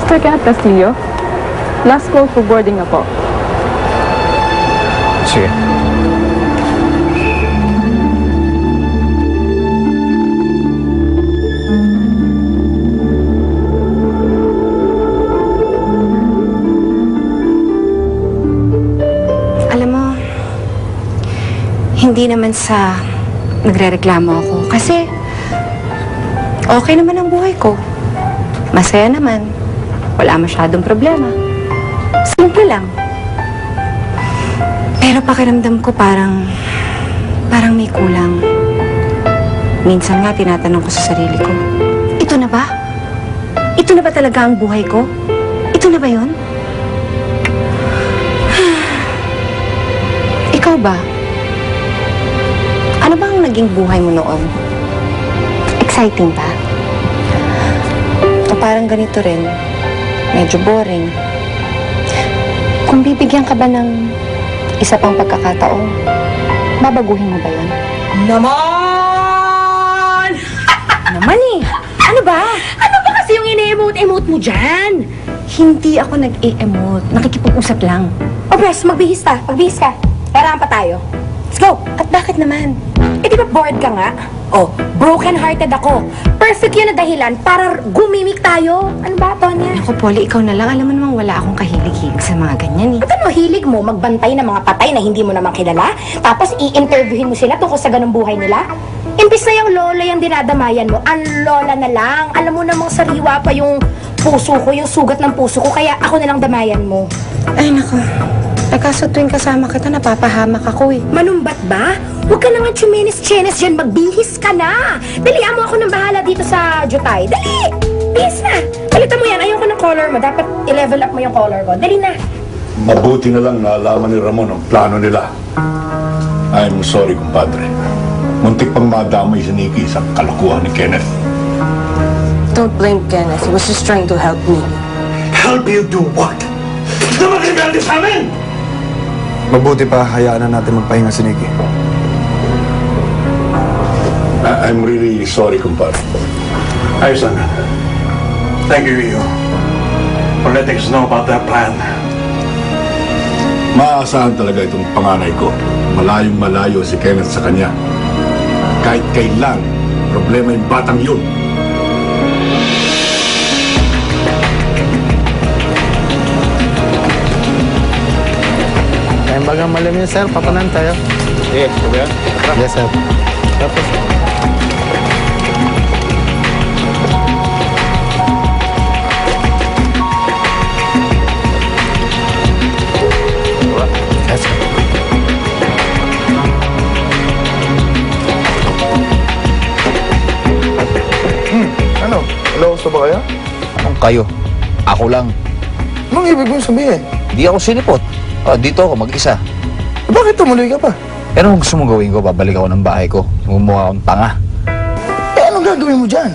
Mr. Kenneth Castillo, last call for boarding na po. Sige. Alam mo, hindi naman sa nagrereklamo ako kasi okay naman ang buhay ko. Masaya naman. Wala masyadong problema. Simple lang. Pero pakiramdam ko parang may kulang. Minsan nga tinatanong ko sa sarili ko, ito na ba? Ito na ba talaga ang buhay ko? Ito na ba yun? Ikaw ba? Ano bang naging buhay mo noon? Exciting ba? O parang ganito rin, medyo boring. Kung bibigyan ka ba ng isa pang pagkakataon, babaguhin mo ba yun? Naman! Naman eh! Ano ba? Ano ba kasi yung ine-emote-emote mo dyan? Hindi ako nag-e-emote. Nakikipag-usap lang. O Pres, magbihis ka. Magbihis ka. Perahan pa tayo. Let's go! At bakit naman? Eh, di ba bored ka nga? Oh, broken-hearted ako. Perfect yun na dahilan para gumimik tayo. Ano ba, Tonya? Ako, Polly, ikaw na lang. Alam mo namang wala akong kahilig-hilig sa mga ganyan eh. At ano, hilig mo magbantay ng mga patay na hindi mo naman kilala? Tapos i-interviewin mo sila tungkol sa ganung buhay nila? Imbis na yung lola yung dinadamayan mo, ang lola na lang. Alam mo namang sariwa pa yung puso ko, yung sugat ng puso ko, kaya ako na lang damayan mo. Ay, naku. Nagkaso tuwing kasama kita, napapahamak ako eh. Manumbat ba? Huwag ka na nga chumenis-chenis dyan, magbihis ka na! Dalian mo ako ng bahala dito sa Jutay. Dali! Bihis na! Palitan mo yan, ayoko ng color mo. Dapat i-level up mo yung color ko. Dali na! Mabuti na lang naalaman ni Ramon ang plano nila. I'm sorry, kumpadre. Muntik pang madamay si Nikki sa kalokohan ni Kenneth. Don't blame Kenneth. He was just trying to help me. Help you do what? Hindi naman rebelde sa amin! Mabuti pa, hayaan na natin magpahinga si Nikki. I'm really sorry, kumpadre. Ayos na. Thank you, Rio, for letting us know about that plan. Maaasahan talaga itong panganay ko. Malayong malayo si Kenneth sa kanya. Kahit kailan, problema yung batang yun. Kaya bagang malam yun, sir. Papanan tayo. Yes, sabi yan? Yes, sir. Tapos, yes, sir. Ano? Loso ba kayo? Anong kayo? Ako lang. Anong ibig mong sabihin? Di ako sinipot. Dito ako mag-isa. Bakit tumuloy ka pa? Pero kung gusto mong gawin ko, babalik ako ng bahay ko. Mumukha akong tanga. Eh, anong gagawin mo dyan?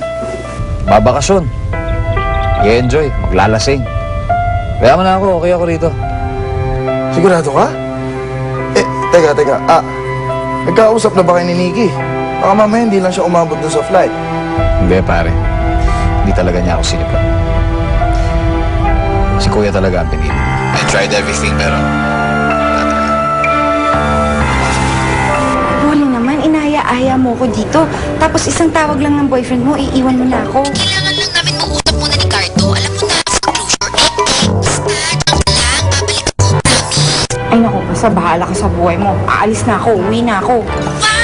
Babakasyon. I-enjoy. Maglalasing. Kaya mo na ako. Okay ako rito. Sigurado ka? Eh, teka. Nagkausap na ba kayo ni Nikki? Baka mamaya hindi lang siya umabot dun sa flight. Hindi, pare. Hindi talaga niya ako sinipot. Si Kuya talaga ang pinili. I tried everything, pero... Polly naman, inaya-aya mo ko dito. Tapos isang tawag lang ng boyfriend mo, iiwan mo na ako. Kailangan lang namin mag-usap muna ni Carto. Alam mo na, sa closure. Basta, joke lang. Babalik ako, promise. Ay naku, basta bahala ka sa buhay mo. Aalis na ako, uwi na ako. Wow!